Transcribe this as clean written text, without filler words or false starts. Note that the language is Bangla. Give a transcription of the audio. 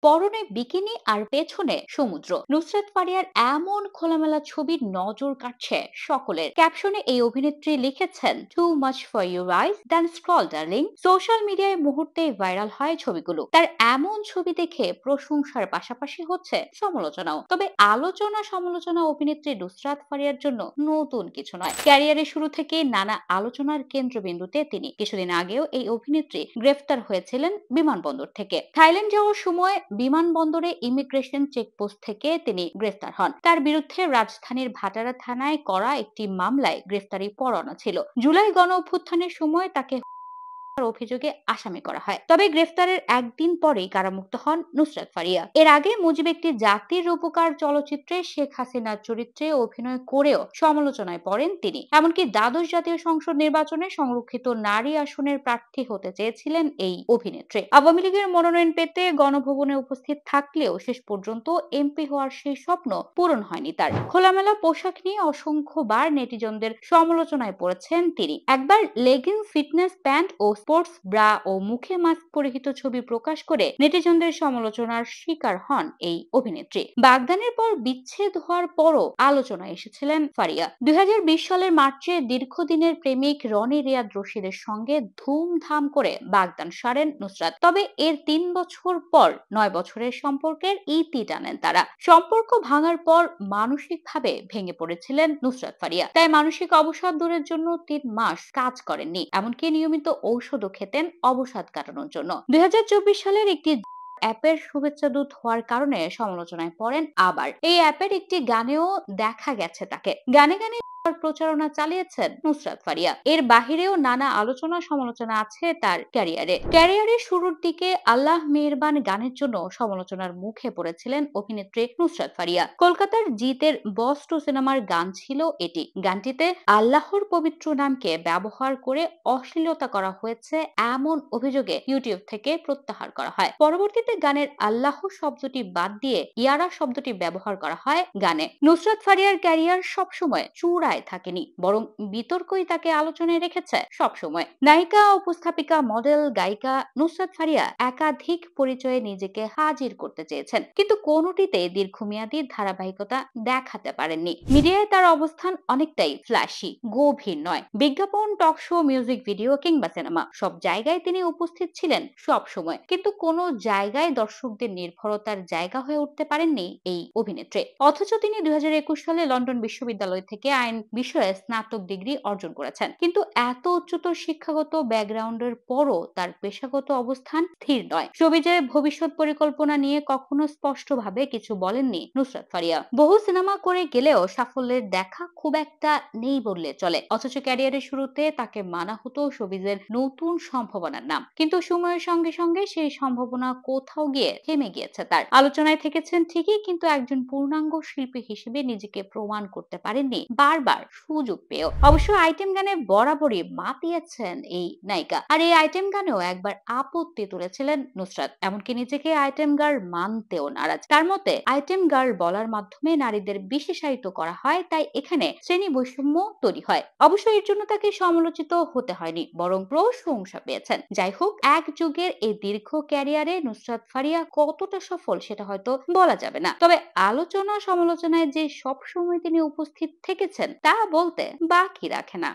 পরনে বিকিনি আর পেছনে সমুদ্র। নুসরাত ফারিয়ার এমন খোলামেলা ছবির নজর কাটছে সকলের। ক্যাপশনে এই অভিনেত্রী লিখেছেন, too much for your eyes then scroll darling. Social মিডিয়ায় মুহূর্তেই ভাইরাল হয় ছবিগুলো। তার এমন ছবি দেখে প্রশংসার পাশাপাশি হচ্ছে সমালোচনাও। তবে আলোচনা সমালোচনা অভিনেত্রী নুসরাত ফারিয়ার জন্য নতুন কিছু নয়। ক্যারিয়ারের শুরু থেকে নানা আলোচনার কেন্দ্রবিন্দুতে তিনি। কিছুদিন আগেও এই অভিনেত্রী গ্রেফতার হয়েছিলেন বিমানবন্দর থেকে। থাইল্যান্ড যাওয়ার সময় বিমানবন্দরে ইমিগ্রেশন চেকপোস্ট থেকে তিনি গ্রেফতার হন। তার বিরুদ্ধে রাজধানীর ভাটারা থানায় করা একটি মামলায় গ্রেফতারি পরোয়ানা ছিল। জুলাই গণ অভ্যুত্থানের সময় তাকে অভিযোগে আসামি করা হয়। তবে গ্রেফতারের একদিন পরেই কারামুক্ত হন নুসরাত ফারিয়া। এর আগে মুজিব একটি জাতির রূপকার চলচ্চিত্রে শেখ হাসিনার চরিত্রে অভিনয় করেও সমালোচনায় পড়েন তিনি। এমনকি দ্বাদশ জাতীয় সংসদ নির্বাচনে সংরক্ষিত নারী আসনের প্রার্থী হতে চেয়েছিলেন এই অভিনেত্রী। আওয়ামী লীগের মনোনয়ন পেতে গণভবনে উপস্থিত থাকলেও শেষ পর্যন্ত এমপি হওয়ার সেই স্বপ্ন পূরণ হয়নি তার। খোলামেলা পোশাক নিয়ে অসংখ্যবার নেটিজনদের সমালোচনায় পড়েছেন তিনি। একবার লেগিংস, ফিটনেস প্যান্ট ও স্পোর্টস ব্রা ও মুখে মাস্ক পরিহিত ছবি প্রকাশ করে নেটিজনদের সমালোচনার শিকার হন এই অভিনেত্রী। বাগদানের পর বিচ্ছেদ হওয়ার পরও আলোচনায় এসেছিলেন ফারিয়া। 2020 সালের মার্চে দীর্ঘদিনের প্রেমিক রনি রিয়াদ রশিদের সঙ্গে ধুমধাম করে বাগদান সারেন নুসরাত। তবে এর 3 বছর পর 9 বছরের সম্পর্কের ইতি টানেন তারা। সম্পর্ক ভাঙার পর মানসিকভাবে ভেঙে পড়েছিলেন নুসরাত ফারিয়া। তাই মানসিক অবসাদ দূরের জন্য 3 মাস কাজ করেননি। এমনকি নিয়মিত ঔষধও খেতেন অবসাদ কাটানোর জন্য। 2024 সালের একটি অ্যাপের শুভেচ্ছা দূত হওয়ার কারণে সমালোচনায় পড়েন আবার। এই অ্যাপের একটি গানেও দেখা গেছে তাকে। গানে গানে প্রচারণা চালিয়েছেন নুসরাত ফারিয়া। এর বাহিরেও নানা আলোচনা সমালোচনা আছে তার ক্যারিয়ারের শুরুর দিকে আল্লাহ মেহেরবান গানের জন্য সমালোচনার মুখে পড়েছিলেন অভিনেত্রী নুসরাত ফারিয়া। কলকাতার জিতের বস 2 সিনেমার গান ছিল এটি। গানটিতে আল্লাহর পবিত্র নামকে ব্যবহার করে অশ্লীলতা করা হয়েছে এমন অভিযোগে ইউটিউব থেকে প্রত্যাহার করা হয়। পরবর্তীতে গানের আল্লাহ শব্দটি বাদ দিয়ে ইয়ারা শব্দটি ব্যবহার করা হয় গানে। নুসরাত ফারিয়ার ক্যারিয়ার সবসময় চূড়ায় থাকেনি, বরং বিতর্কই তাকে আলোচনায় রেখেছে সবসময়। নায়িকা, উপস্থাপিকা, মডেল, গায়িকা নুসরাত ফারিয়া একাধিক পরিচয়ে নিজেকে হাজির করতে চেয়েছেন, কিন্তু কোনোটিতে দীর্ঘমেয়াদী ধারাবাহিকতা দেখাতে পারেননি। মিডিয়ায় তার অবস্থান অনেকটাই ফ্ল্যাশি, গভীর নয়। বিজ্ঞাপন, টক শো, মিউজিক ভিডিও কিংবা সিনেমা সব জায়গায় তিনি উপস্থিত ছিলেন সব সময়, কিন্তু কোনো জায়গায় দর্শকদের নির্ভরতার জায়গা হয়ে উঠতে পারেননি এই অভিনেত্রী। অথচ তিনি 2021 সালে লন্ডন বিশ্ববিদ্যালয় থেকে আইন বিষয়ে স্নাতক ডিগ্রি অর্জন করেছেন। কিন্তু এত উচ্চতর শিক্ষাগত ব্যাকগ্রাউন্ডের পরও তার পেশাগত অবস্থান স্থির নয়। শোবিজে ভবিষ্যৎ পরিকল্পনা নিয়ে কখনো স্পষ্টভাবে কিছু বলেননি নুসরাত ফারিয়া। বহু সিনেমা করে গেলেও সাফল্যের দেখা খুব একটা নেই বললে চলে। অথচ ক্যারিয়ারের শুরুতে তাকে মানা হতো শোবিজের নতুন সম্ভাবনার নাম। কিন্তু সময়ের সঙ্গে সঙ্গে সেই সম্ভাবনা কোথাও গিয়ে থেমে গিয়েছে তার। আলোচনায় থেকেছেন ঠিকই, কিন্তু একজন পূর্ণাঙ্গ শিল্পী হিসেবে নিজেকে প্রমাণ করতে পারেননি বারবার সুযোগ পেয়েও। অবশ্য আইটেম গানে বরাবরই মাতিয়েছেন এই নায়িকা। আর এই আইটেম গানেও একবার আপত্তি তুলেছিলেন নুসরাত। এমনকি নিজেকে আইটেম গার্ল মানতেও নারাজ। তার মতে, আইটেম গার্ল বলার মাধ্যমে নারীদের বিশেষায়িত করা হয়, তাই এখানে শ্রেণী বৈষম্য তৈরি হয়। অবশ্য এর জন্য তাকে সমালোচিত হতে হয়নি, বরং প্রশংসা পেয়েছেন। যাই হোক, এক যুগের এই দীর্ঘ ক্যারিয়ারে নুসরাত ফারিয়া কতটা সফল সেটা হয়তো বলা যাবে না। তবে আলোচনা সমালোচনায় যে সবসময় তিনি উপস্থিত থেকেছেন তা বলতে বাকি রাখে না।